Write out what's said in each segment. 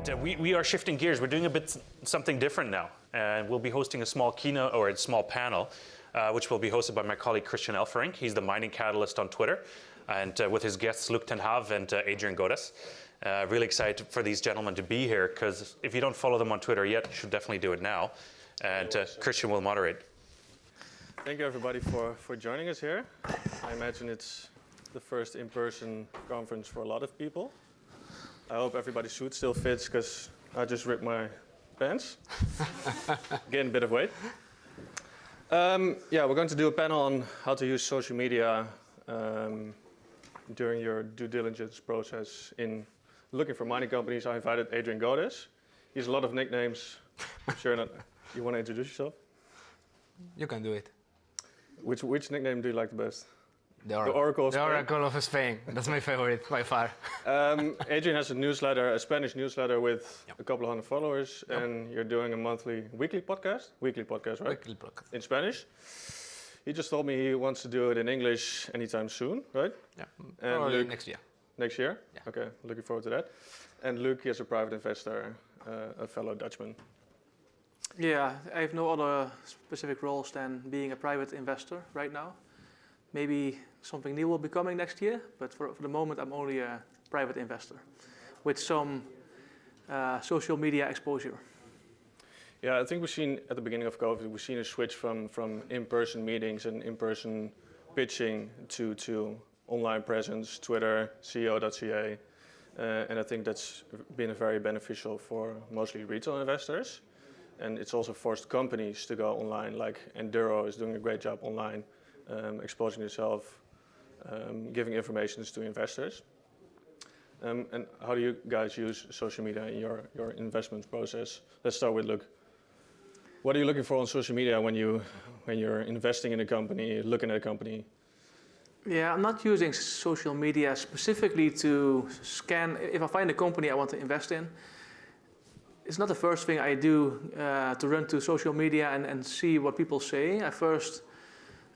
And we are shifting gears. We're doing a bit something different now. We'll be hosting a small keynote or a small panel, which will be hosted by my colleague Christian Elferink. He's the mining catalyst on Twitter, and with his guests Luc ten Have and Adrian Godes. Really excited for these gentlemen to be here, because if you don't follow them on Twitter yet, you should definitely do it now. And Christian will moderate. Thank you everybody for joining us here. I imagine it's the first in-person conference for a lot of people. I hope everybody's suit still fits, because I just ripped my pants. Gained a bit of weight. We're going to do a panel on how to use social media during your due diligence process in looking for mining companies. I invited Adrian Godes. He has a lot of nicknames. I'm sure not. You want to introduce yourself? You can do it. Which nickname do you like the best? The Oracle of Spain. That's my favorite by far. Adrian has a newsletter, a Spanish newsletter with a couple of hundred followers, and you're doing a weekly podcast, right? Weekly podcast. In Spanish. He just told me he wants to do it in English anytime soon, right? Yeah, and probably next year. Next year? Yeah. Okay, looking forward to that. And Luc is a private investor, a fellow Dutchman. Yeah, I have no other specific roles than being a private investor right now. Maybe something new will be coming next year, but for the moment I'm only a private investor with some social media exposure. Yeah, I think we've seen at the beginning of COVID, we've seen a switch from in-person meetings and in-person pitching to online presence, Twitter, CEO.ca, and I think that's been very beneficial for mostly retail investors. And it's also forced companies to go online, like Enduro is doing a great job online, exposing yourself, giving information to investors. And how do you guys use social media in your investment process? Let's start with Luc. What are you looking for on social media when you're investing in a company, looking at a company? Yeah, I'm not using social media specifically to scan. If I find a company I want to invest in, it's not the first thing I do to run to social media and see what people say. I first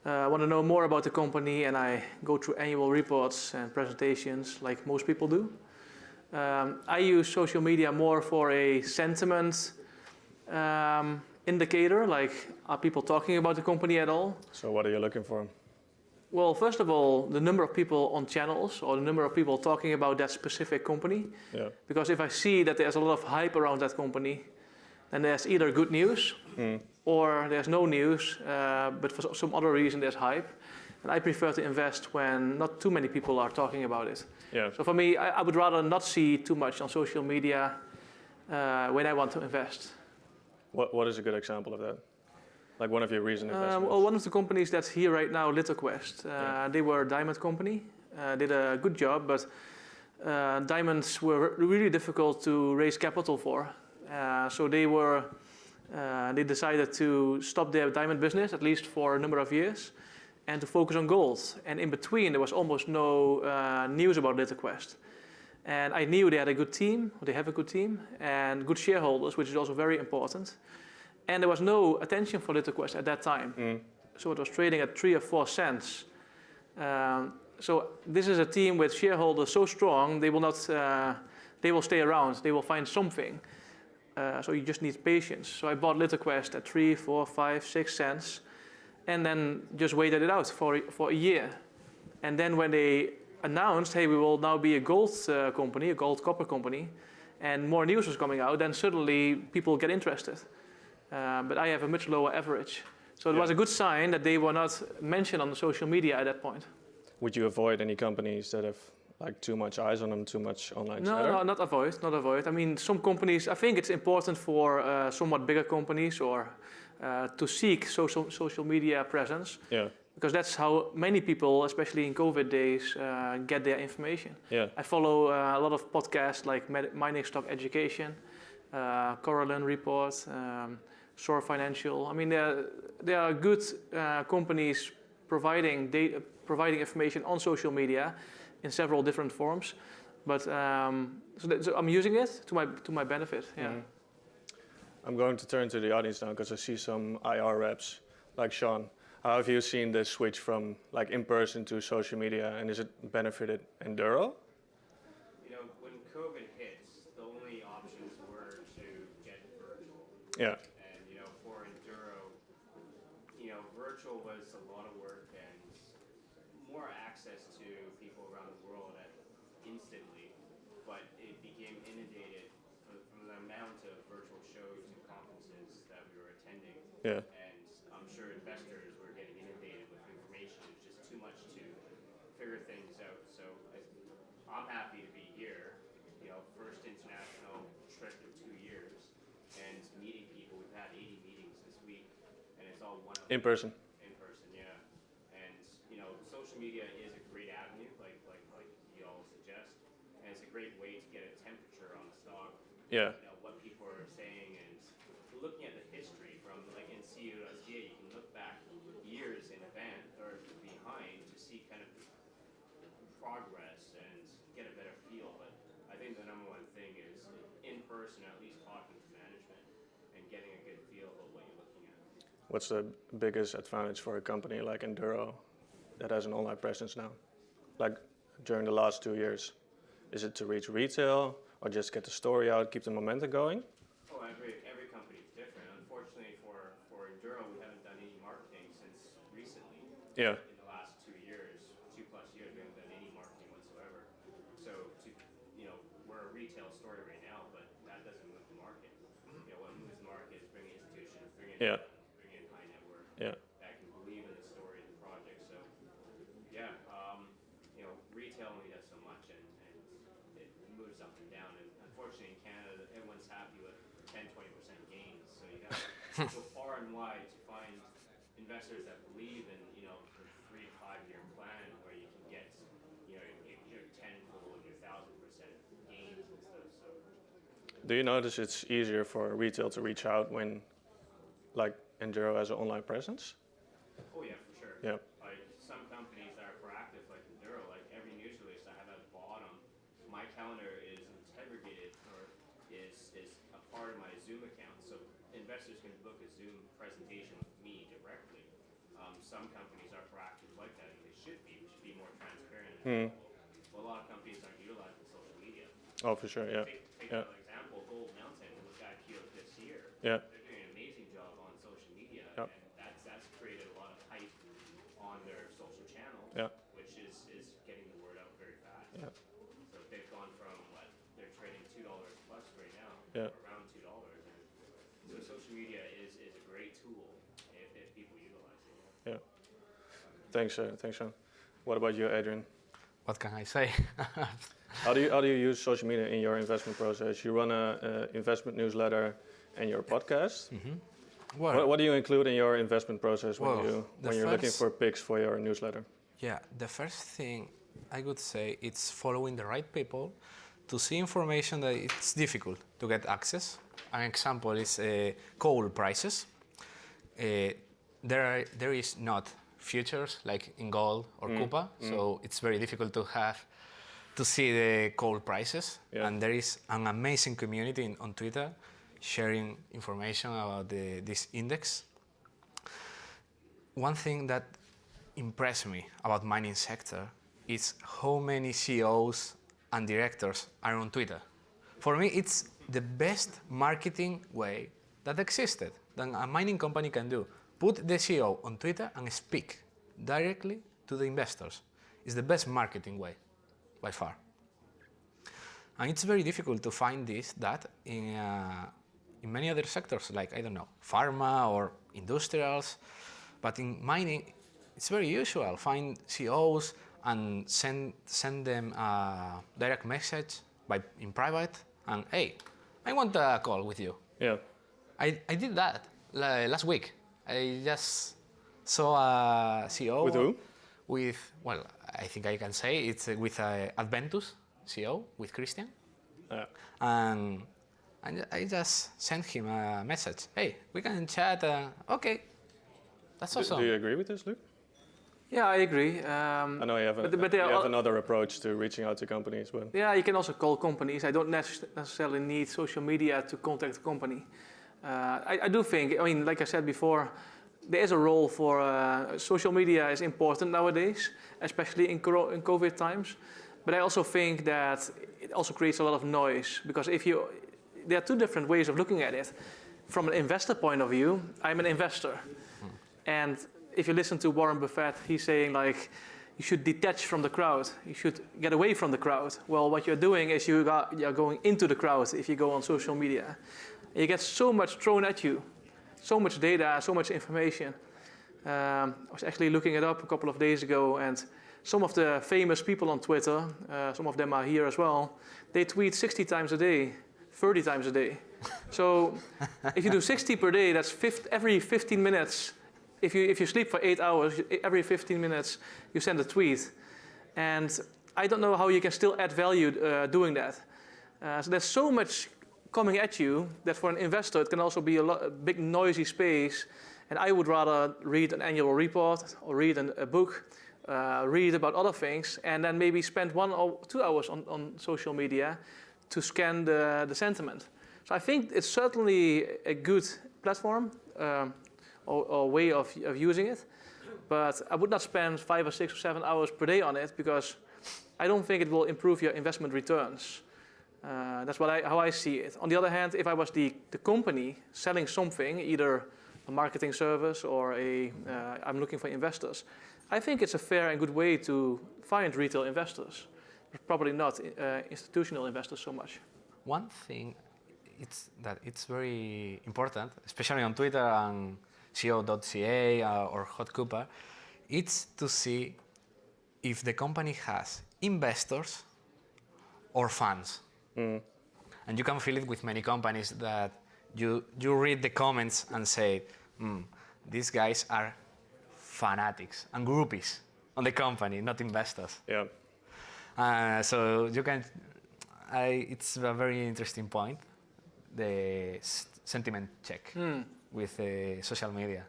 want to know more about the company, and I go through annual reports and presentations like most people do. I use social media more for a sentiment indicator, like are people talking about the company at all? So what are you looking for? Well, first of all, the number of people on channels or the number of people talking about that specific company. Yeah. Because if I see that there's a lot of hype around that company, then there's either good news or there's no news, but for some other reason there's hype. And I prefer to invest when not too many people are talking about it. Yeah. So for me, I would rather not see too much on social media when I want to invest. What is a good example of that? Like one of your recent investments? Well, one of the companies that's here right now, LithoQuest, they were a diamond company, did a good job, but diamonds were really difficult to raise capital for. So they decided to stop their diamond business, at least for a number of years, and to focus on gold. And in between, there was almost no news about LithoQuest. And I knew they had a good team, or they have a good team, and good shareholders, which is also very important. And there was no attention for LithoQuest at that time. So it was trading at 3 or 4 cents. So this is a team with shareholders so strong, they will stay around, they will find something. So you just need patience. So I bought LithoQuest at 3, 4, 5, 6 cents, and then just waited it out for a year. And then when they announced, hey, we will now be a gold company, a gold copper company, and more news was coming out, then suddenly people get interested. But I have a much lower average. So it was a good sign that they were not mentioned on the social media at that point. Would you avoid any companies that have like too much eyes on them, too much online chatter? No, not avoid. I mean, some companies, I think it's important for somewhat bigger companies or to seek social media presence. Yeah. Because that's how many people, especially in COVID days, get their information. Yeah. I follow a lot of podcasts like Mining Stock Education, Corralin Report, Soar Financial. I mean, there are good companies providing information on social media in several different forms, but so I'm using it to my benefit. Yeah. Mm-hmm. I'm going to turn to the audience now because I see some IR reps like Sean. How have you seen this switch from like in person to social media, and is it benefited Enduro? You know, when COVID hits, the only options Yeah. And for Enduro, virtual was a lot of work and more access to people around the world instantly, but it became inundated from the amount of virtual shows and conferences that we were attending. Yeah. And I'm sure investors were getting inundated with information. It's just too much to figure things out. So I'm happy to be here. First international trip in 2 years, and meeting people. We've had 80 meetings this week, and it's all one In person. In person, yeah. And social media is a great avenue, like you all suggest, and it's a great way to get a temperature on the stock. Yeah. What people are saying, and looking at the history from in CEO.ca, you can look back years in advance or behind to see kind of progress and get a better feel. But I think the number one thing is in person, at least talking to management and getting a good feel of what you're looking at. What's the biggest advantage for a company like Enduro that has an online presence now? Like during the last 2 years, is it to reach retail or just get the story out, keep the momentum going? Oh, every company is different. Unfortunately for Enduro, we haven't done any marketing since recently. Yeah. In the last 2 years, 2+ years, we haven't done any marketing whatsoever. So we're a retail story right now, but that doesn't move the market. What moves the market is bringing institutions, bringing in high net worth that can believe in the story of the project. So retail only does so much, and it moves up and down. And unfortunately, in Canada, everyone's happy with 10-20% gains. So you have to go far and wide to find investors that believe in the 3 to 5 year plan where you can get your tenfold, your 1,000% gains and stuff. So Do you notice it's easier for retail to reach out when, like, Enduro has an online presence? oh yeah, for sure. Yeah. Like some companies that are proactive, like Enduro, like every news release I have at the bottom, my calendar is integrated or is a part of my Zoom account, so investors can book a Zoom presentation with me directly. Some companies are proactive like that, and they should be. We should be more transparent. Well, a lot of companies aren't utilizing social media. Oh, for sure, yeah. Take another example, Gold Mountain, which IPO'd this year. Yeah. They're doing an amazing job on social media, Yep. and that's created a lot of hype on their social channels, Yeah. which is getting the word out very fast. Yeah. So they've gone from they're trading $2 plus right now, Yeah. around $2. And so social media is a great tool if people utilize it. Yeah. Thanks, Sean. What about you, Adrian? What can I say? How do you use social media in your investment process? You run a investment newsletter and your podcast. Well, What do you include in your investment process when Well, you're looking for picks for your newsletter? yeah, the first thing I would say it's following the right people to see information that it's difficult to get access. An example is coal prices. There is not futures like in gold or copper, so it's very difficult to see the coal prices. Yeah. And there is an amazing community on Twitter sharing information about this index. One thing that impressed me about mining sector is how many CEOs and directors are on Twitter. For me, it's the best marketing way that existed that a mining company can do. Put the CEO on Twitter and speak directly to the investors. It's the best marketing way, by far. And it's very difficult to find that in many other sectors, like, I don't know, pharma or industrials. But in mining, it's very usual. Find CEOs and send them a direct message in private. And, hey, I want a call with you. Yeah. I did that last week. I just saw a CEO. With who? Well, I think I can say it's with Adventus CEO, with Christian. Yeah. And I just sent him a message. Hey, we can chat. Okay, that's awesome. Do you agree with this, Luke? Yeah, I agree. I know you have, but you have another approach to reaching out to companies, but yeah, you can also call companies. I don't necessarily need social media to contact a company. I do think, I mean, like I said before, there is a role for social media is important nowadays, especially in COVID times. But I also think that it also creates a lot of noise because there are two different ways of looking at it. from an investor point of view, I'm an investor. And if you listen to Warren Buffett, he's saying like, you should detach from the crowd. You should get away from the crowd. Well, what you're doing is you're going into the crowd if you go on social media. You get so much thrown at you, so much data, so much information. I was actually looking it up a couple of days ago, and some of the famous people on Twitter, some of them are here as well, they tweet 60 times a day, 30 times a day. So if you do 60 per day, that's every 15 minutes. If you sleep for 8 hours, every 15 minutes you send a tweet. And I don't know how you can still add value doing that. So there's so much coming at you that for an investor it can also be a big noisy space. And I would rather read an annual report or read a book, read about other things, and then maybe spend 1 or 2 hours on social media to scan the sentiment. So I think it's certainly a good platform. Or way of using it, but I would not spend 5 or 6 or 7 hours per day on it because I don't think it will improve your investment returns. That's how I see it. On the other hand, if I was the company selling something, either a marketing service or I'm looking for investors, I think it's a fair and good way to find retail investors, probably not institutional investors so much. One thing it's very important, especially on Twitter and co.ca or Hot Cooper, it's to see if the company has investors or fans. And you can feel it with many companies that you read the comments and say, these guys are fanatics and groupies on the company, not investors. Yeah. So you can, it's a very interesting point, the sentiment check. With social media.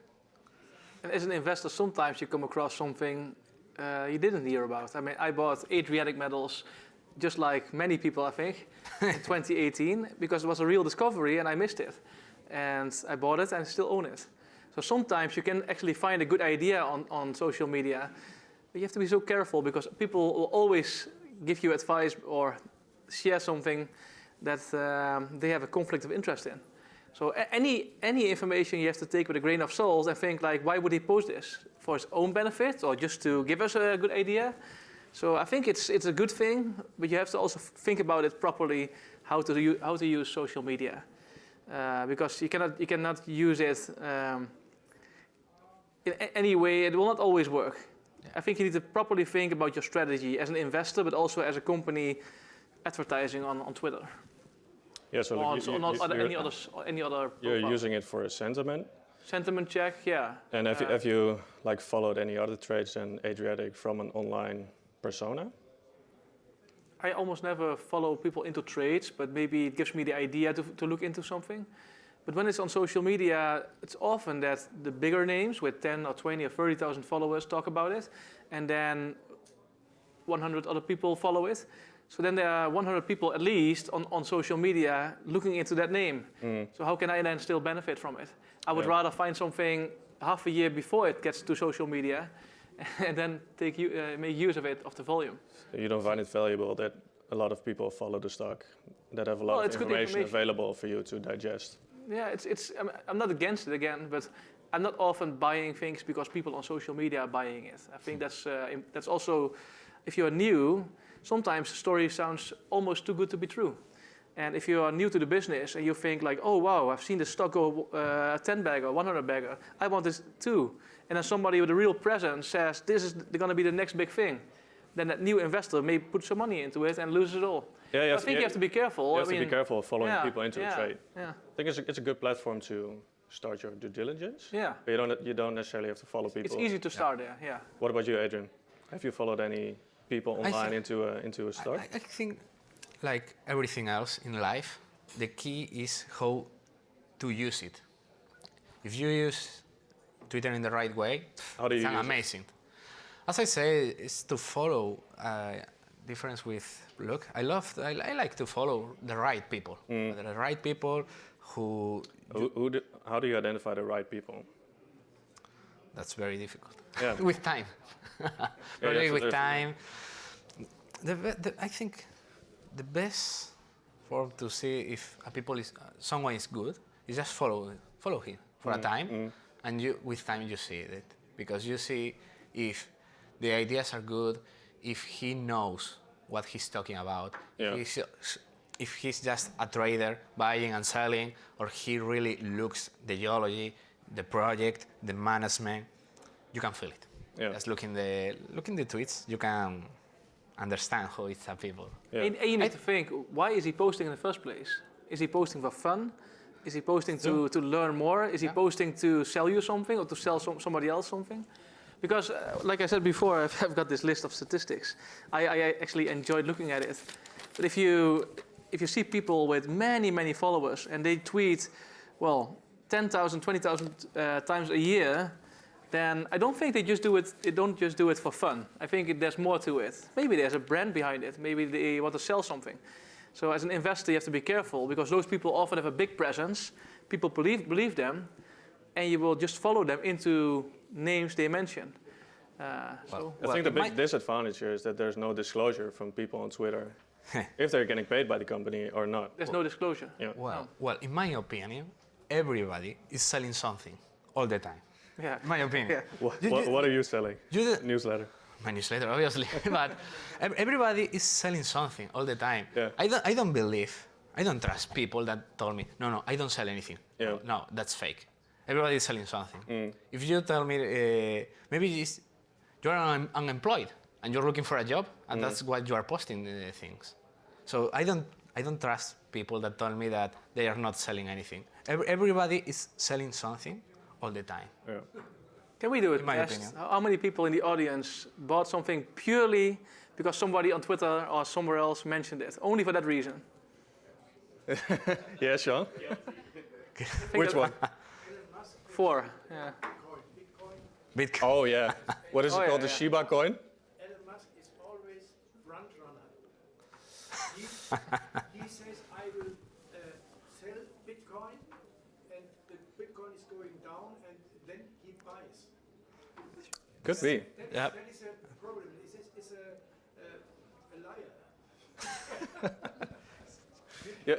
And as an investor, sometimes you come across something you didn't hear about. I mean, I bought Adriatic metals, just like many people, I think, in 2018, because it was a real discovery and I missed it. And I bought it and I still own it. So sometimes you can actually find a good idea on social media, but you have to be so careful because people will always give you advice or share something that they have a conflict of interest in. So any information you have to take with a grain of salt and think like, why would he post this? For his own benefit or just to give us a good idea? So I think it's a good thing, but you have to also think about it properly, how to use social media, because you cannot use it in any way. It will not always work. Yeah. I think you need to properly think about your strategy as an investor, but also as a company advertising on Twitter. Yeah, so any other. You're profile. using it for a sentiment. Sentiment check, yeah. And have you like followed any other trades than Adriatic from an online persona? I almost never follow people into trades, but maybe it gives me the idea to look into something. But when it's on social media, it's often that the bigger names with 10 or 20 or 30,000 followers talk about it, and then 100 other people follow it. So then there are 100 people at least on social media looking into that name. So how can I then still benefit from it? I would rather find something half a year before it gets to social media and then make use of it, of the volume. So you don't find it valuable that a lot of people follow the stock, that have a lot of information available for you to digest? Yeah, I'm not against it again, but I'm not often buying things because people on social media are buying it. I think that's also, if you're new, sometimes the story sounds almost too good to be true. And if you are new to the business and you think like, oh wow, I've seen the stock go 10 bagger, 100 bagger, I want this too. And then somebody with a real presence says, this is going to be the next big thing. Then that new investor may put some money into it and lose it all. Yeah, I think you have to be careful. You have to be careful following people into a trade. Yeah. I think it's a good platform to start your due diligence. Yeah. But you don't necessarily have to follow people. It's easy to start there, yeah. What about you, Adrian? Have you followed any people online into a stock? I think, like everything else in life, the key is how to use it. If you use Twitter in the right way, it's amazing. As I say, it's to follow. Difference with I like to follow the right people. The right people who. How do you identify the right people? That's very difficult. Yeah. With time. With time. I think the best form to see if someone is good You just follow him for a time, and with time you see it, because you see if the ideas are good, if he knows what he's talking about, if he's just a trader buying and selling, or he really looks the geology, the project, the management. You can feel it. Yeah. Just looking the tweets, you can understand how it's a people. Yeah. And you need to think, why is he posting in the first place? Is he posting for fun? Is he posting to learn more? Is he posting to sell you something or to sell somebody else something? Because, like I said before, I've got this list of statistics. I actually enjoyed looking at it. But if you see people with many followers and they tweet, 10,000, 20,000 times a year, then I don't think they don't just do it for fun. I think there's more to it. Maybe there's a brand behind it. Maybe they want to sell something. So as an investor, you have to be careful, because those people often have a big presence. People believe them, and you will just follow them into names they mention. I think the big disadvantage here is that there's no disclosure from people on Twitter if they're getting paid by the company or not. There's no disclosure. Yeah. Well, in my opinion, everybody is selling something all the time. Yeah. In my opinion. Yeah. What are you selling? Newsletter. My newsletter, obviously, but everybody is selling something all the time. Yeah. I don't trust people that told me, no, I don't sell anything. Yeah. No, that's fake. Everybody is selling something. If you tell me, maybe you're unemployed and you're looking for a job, and that's why you are posting things. So I don't trust people that tell me that they are not selling anything. Everybody is selling something all the time. Yeah. Can we do it? In my opinion. How many people in the audience bought something purely because somebody on Twitter or somewhere else mentioned it? Only for that reason? Yeah, Sean? Which one? 4. Yeah. Bitcoin. Oh, yeah. What is it Oh, called? yeah, The yeah. Shiba coin? Elon Musk is always front runner. He says, I will sell Bitcoin, and the Bitcoin is going down, and then he buys. Could be. Yeah. That is a problem. He says it's a liar. Yeah.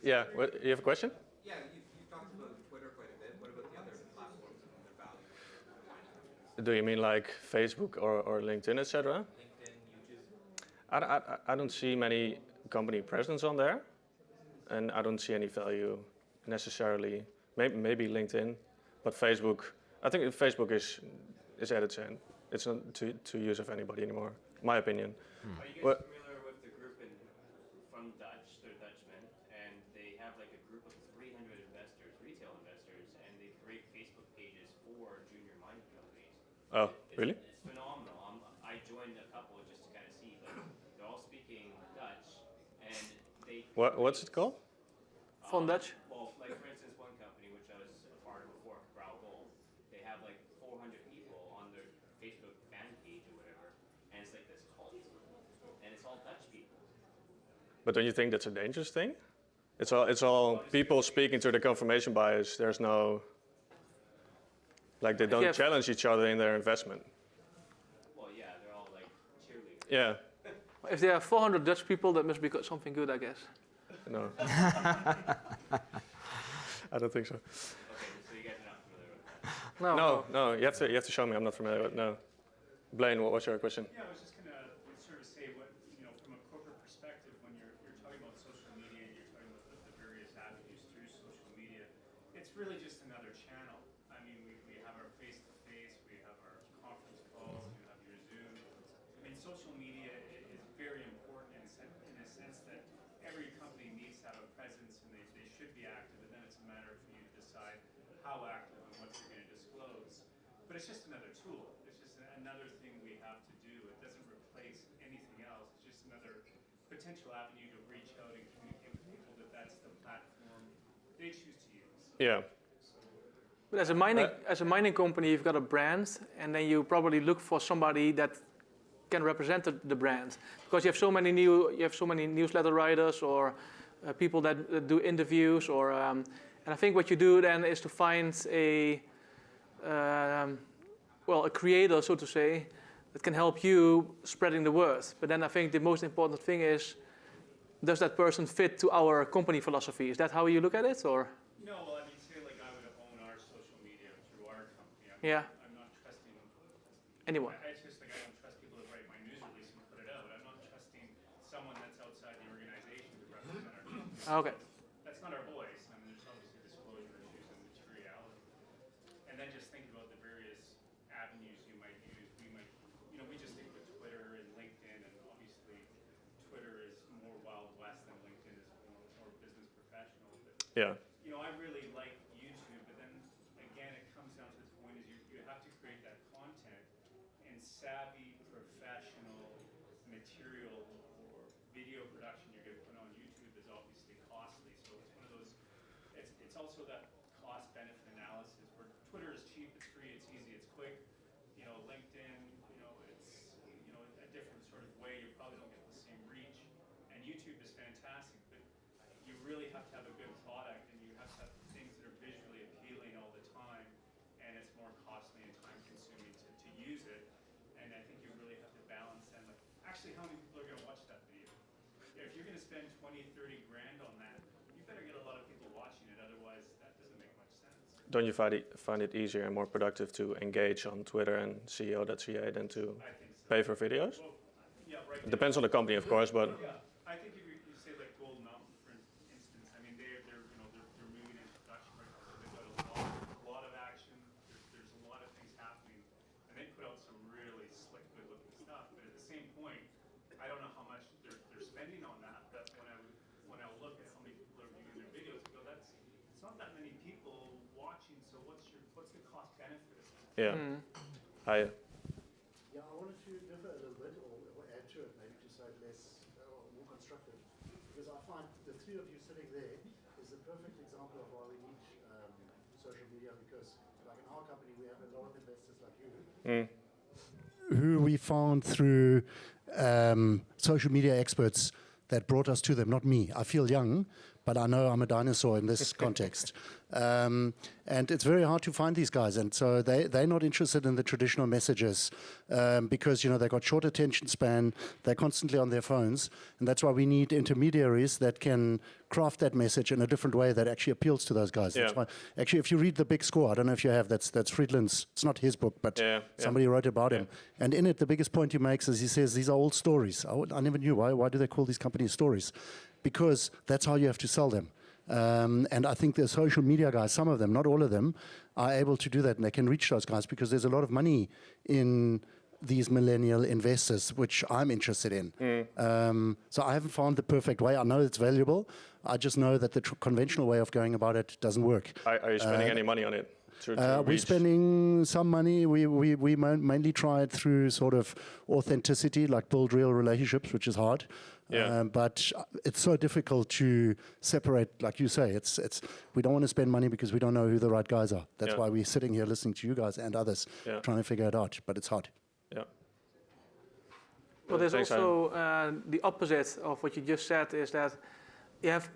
Yeah. What, you have a question? Yeah, you talked about Twitter quite a bit. What about the other platforms and their value? Do you mean like Facebook or LinkedIn, etc.? LinkedIn, YouTube? I don't see many company presence on there, and I don't see any value necessarily. Maybe LinkedIn, but Facebook. I think Facebook is at its end. It's not to use of anybody anymore. My opinion. Are you guys What? familiar with the group from Dutch? They're Dutchmen, and they have like a group of 300 investors, retail investors, and they create Facebook pages for junior mining companies. Oh, really? It's phenomenal. I joined a couple just to kind of see, but they're all speaking Dutch, and they. What's it called? Von Dutch? Well, like for instance, one company which I was a part of before, Brow Gold, they have like 400 people on their Facebook fan page or whatever, and it's like this cult, and it's all Dutch people. But don't you think that's a dangerous thing? It's all people speaking to the confirmation bias. There's no, like they don't have- challenge each other in their investment. Well, yeah, they're all like cheerleaders. Yeah. If there are 400 Dutch people, that must be something good, I guess. No. I don't think so. Okay, so you guys are not familiar with that. No. You have to show me. I'm not familiar with. No. Blaine, what's your question? Yeah, I was just going to sort of say what, from a corporate perspective, when you're talking about social media and you're talking about the various avenues through social media, it's really just another channel. I mean, we have our face-to-face, we have our conference calls, you have your Zoom. I mean, social media is very important in a sense that every company needs to have a presence and they should be active, and then it's a matter for you to decide how active and what you're going to disclose. But it's just another tool. It's just another thing we have to do. It doesn't replace anything else. It's just another potential avenue to reach out and communicate with people that that's the platform they choose to use. Yeah. But as a mining company, you've got a brand, and then you probably look for somebody that can represent the brand, because you have so many newsletter writers or people that do interviews, or and I think what you do then is to find a creator, so to say, that can help you spreading the word. But then I think the most important thing is, does that person fit to our company philosophy? Is that how you look at it, or? No, well, I mean, say like I would own our social media through our company. I'm not trusting anyone. It's just like I don't trust people to write my news release and put it out. I'm not trusting someone that's outside the organization to represent our company. Okay. That's not our voice. I mean, there's obviously disclosure issues and materiality. And then just think about the various avenues you might use. We just think with Twitter and LinkedIn, and obviously Twitter is more Wild West than LinkedIn is more business professional. But, Yeah. I really like YouTube, but then again, it comes down to the point is you have to create that content, and savvy professional material or video production you're going to put on YouTube is obviously costly. So it's one of those. It's also that cost-benefit analysis where Twitter is cheap, it's free, it's easy, it's quick. LinkedIn, it's a different sort of way. You probably don't get the same reach. And YouTube is fantastic, but you really have to have a good product, and you have to have things that are visually appealing all the time, and it's more costly and time-consuming to use it. And I think you really have to balance them. Like, actually, how many people are going to watch that video? If you're going to spend 20, 30 grand on that, you better get a lot of people watching it. Otherwise, that doesn't make much sense. Don't you find it easier and more productive to engage on Twitter and CEO.ca than to pay for videos? Well, yeah, right. It depends on the company, of course, but Yeah, I think if you say like Gold Mountain, for instance, I mean they're moving into production right now, so they've got a lot of action. There's a lot of things happening, and they put out some really slick, good-looking stuff. But at the same point, I don't know how much they're spending on that. But when I look at how many people are viewing their videos, I go, it's not that many people watching. So what's the cost benefit of that? yeah. Yeah, I wanted to differ a little bit, or add to it, maybe to say less, or more constructive, because I find the three of you sitting there is a perfect example of why we need social media, because like in our company we have a lot of investors like you, who we found through social media experts that brought us to them, not me. I feel young, but I know I'm a dinosaur in this context. And it's very hard to find these guys. And so they're not interested in the traditional messages because, they've got short attention span. They're constantly on their phones. And that's why we need intermediaries that can craft that message in a different way that actually appeals to those guys. Yeah. That's why, actually, if you read The Big Score, I don't know if you have, that's Friedland's, it's not his book, but somebody wrote about him. And in it, the biggest point he makes is he says, these are old stories. I never knew. Why do they call these companies stories? Because that's how you have to sell them. And I think the social media guys, some of them, not all of them, are able to do that, and they can reach those guys because there's a lot of money in these millennial investors, which I'm interested in. So I haven't found the perfect way. I know it's valuable. I just know that the conventional way of going about it doesn't work. Are you spending any money on it? We're spending some money. We mainly try it through sort of authenticity, like build real relationships, which is hard. But it's so difficult to separate, like you say. It's we don't want to spend money because we don't know who the right guys are. That's why we're sitting here listening to you guys and others, trying to figure it out. But it's hard. Yeah. Well, there's also the opposite of what you just said is that you have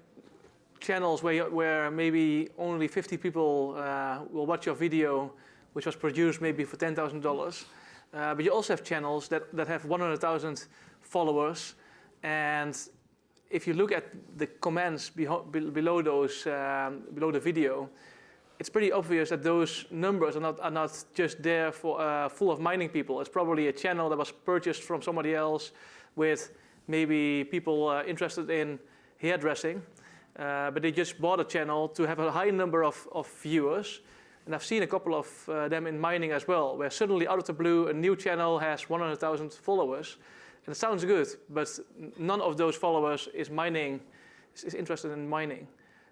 channels where maybe only 50 people will watch your video, which was produced maybe for $10,000. But you also have channels that have 100,000 followers. And if you look at the comments below the video, it's pretty obvious that those numbers are not just there for full of mining people. It's probably a channel that was purchased from somebody else with maybe people interested in hairdressing. But they just bought a channel to have a high number of viewers. And I've seen a couple of them in mining as well, where suddenly out of the blue, a new channel has 100,000 followers. And it sounds good, but none of those followers is interested in mining.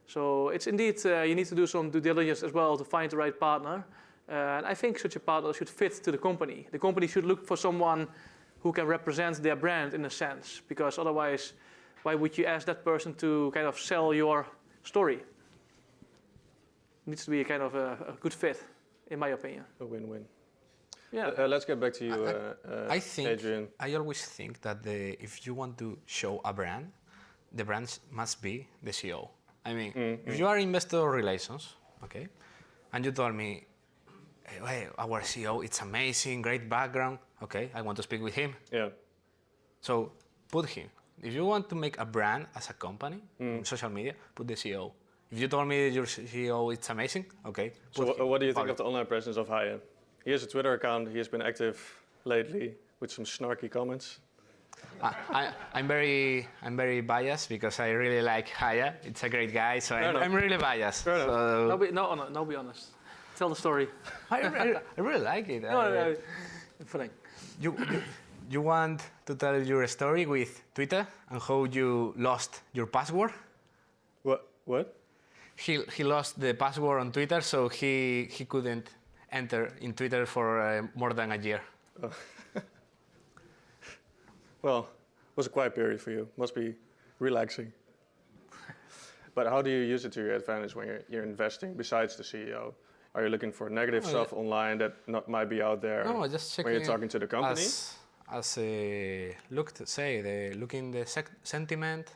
So it's indeed, you need to do some due diligence as well to find the right partner. And I think such a partner should fit to the company. The company should look for someone who can represent their brand in a sense, because otherwise, why would you ask that person to kind of sell your story? It needs to be a kind of a good fit, in my opinion. A win-win. Yeah. Let's get back to you, Adrian. I always think that if you want to show a brand, the brand must be the CEO. I mean, if you are investor relations, okay, and you told me, hey, our CEO, it's amazing, great background, okay, I want to speak with him. Yeah. So put him. If you want to make a brand as a company, on social media, put the CEO. If you told me your CEO, it's amazing, okay. So what do you think of the online presence of Haya? He has a Twitter account. He has been active lately with some snarky comments. I'm very biased because I really like Haya. It's a great guy, so I'm really biased. So No, be honest. Tell the story. I really like it. No. Funny. You want to tell your story with Twitter and how you lost your password? What? He lost the password on Twitter, so he couldn't enter in Twitter for more than a year. Oh. Well, it was a quiet period for you. Must be relaxing. But how do you use it to your advantage when you're investing besides the CEO? Are you looking for negative stuff online that might be out there just checking when you're talking to the company? Looking the sentiment,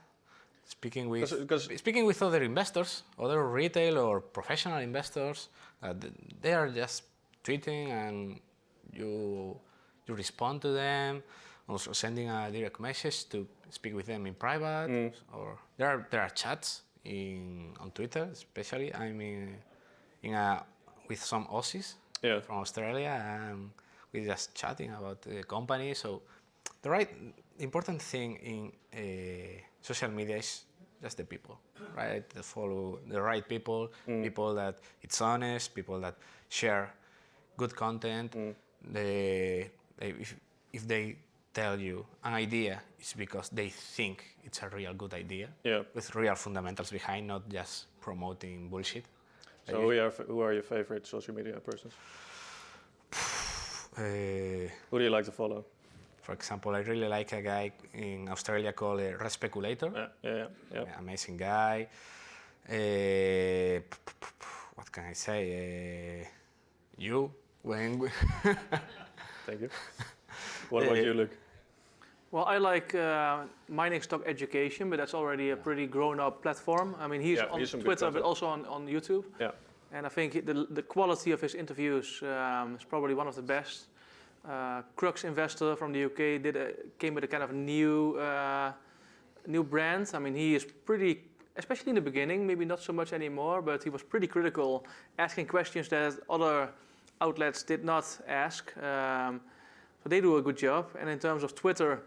speaking with other investors, other retail or professional investors. They are just tweeting and you respond to them. Also sending a direct message to speak with them in private, or there are chats on Twitter, especially. I'm with some Aussies from Australia, and we're just chatting about the company. So the important thing in social media is just the people, right? To follow the right people, people that it's honest, people that share good content. If they tell you an idea, it's because they think it's a real good idea with real fundamentals behind, not just promoting bullshit. So who are your favorite social media persons? Who do you like to follow? For example, I really like a guy in Australia called Respeculator. Yeah. Amazing guy. What can I say? Thank you. What about you, Luke? Well, I like Mining Stock Education, but that's already a pretty grown-up platform. I mean, he's on Twitter, but also on YouTube. Yeah. And I think the quality of his interviews is probably one of the best. Crux Investor from the UK came with a kind of new brand. I mean, he is pretty, especially in the beginning, maybe not so much anymore, but he was pretty critical, asking questions that other outlets did not ask. So they do a good job. And in terms of Twitter,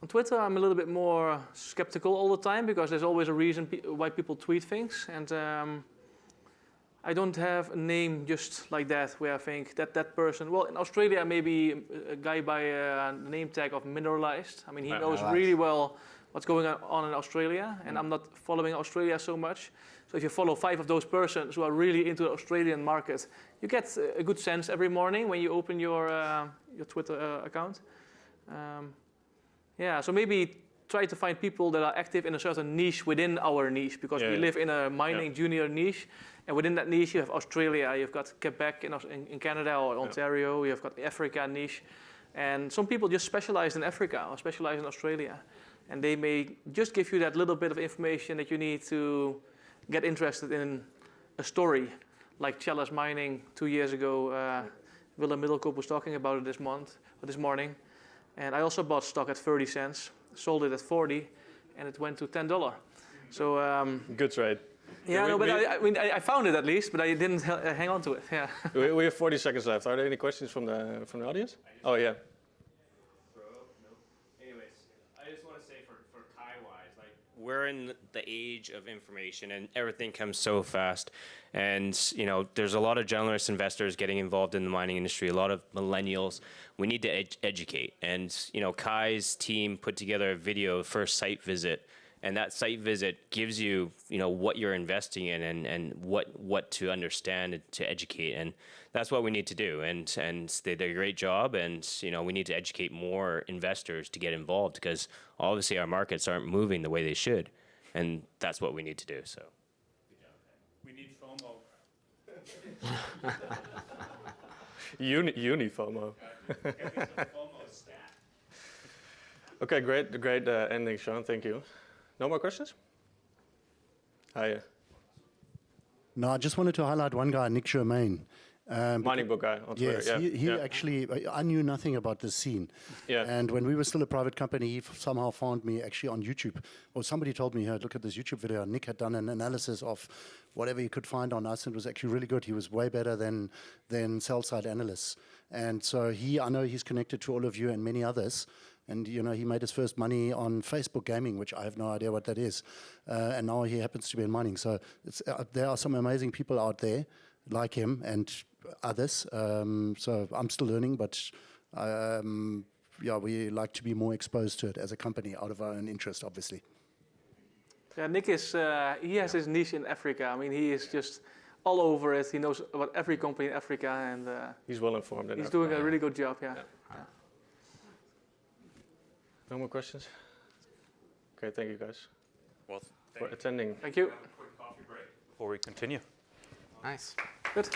on Twitter I'm a little bit more skeptical all the time because there's always a reason why people tweet things. And I don't have a name just like that where I think that person, well, in Australia maybe a guy by a name tag of Mineralized. I mean, he knows really well what's going on in Australia, and I'm not following Australia so much. So if you follow 5 of those persons who are really into the Australian market, you get a good sense every morning when you open your Twitter account. So maybe try to find people that are active in a certain niche within our niche, because we live in a mining junior niche, and within that niche you have Australia, you've got Quebec in Canada or Ontario, you've got the Africa niche, and some people just specialize in Africa or specialize in Australia, and they may just give you that little bit of information that you need to get interested in a story, like Chalice Mining 2 years ago. Willem Middelkoop was talking about it this morning, and I also bought stock at 30 cents, sold it at 40, and it went to $10. So good trade. Yeah, I found it at least, but I didn't hang on to it. Yeah. We have 40 seconds left. Are there any questions from the audience? Oh yeah. We're in the age of information and everything comes so fast. And, there's a lot of generalist investors getting involved in the mining industry, a lot of millennials. We need to educate. And, Kai's team put together a video for a site visit. And that site visit gives you, what you're investing in and what to understand and to educate. And that's what we need to do. And they did a great job. And, we need to educate more investors to get involved because obviously our markets aren't moving the way they should. And that's what we need to do. So. We need FOMO. Uni FOMO. Okay, great ending, Sean. Thank you. No more questions? Hi. No, I just wanted to highlight one guy, Nick Germain. Mining book guy on Twitter. Yes, he actually, I knew nothing about this scene. Yeah. And when we were still a private company, he somehow found me actually on YouTube. Or somebody told me, hey, look at this YouTube video. Nick had done an analysis of whatever he could find on us, and it was actually really good. He was way better than sell-side analysts. And so I know he's connected to all of you and many others. And, he made his first money on Facebook gaming, which I have no idea what that is. And now he happens to be in mining. So there are some amazing people out there like him and others. So I'm still learning, but we like to be more exposed to it as a company out of our own interest, obviously. Yeah, Nick he has his niche in Africa. I mean, he is just all over it. He knows about every company in Africa, and he's well informed. He's doing a really good job. Yeah. No more questions? Okay, thank you guys Well, for attending. Thank you. Have a quick coffee break before we continue. Nice. Good.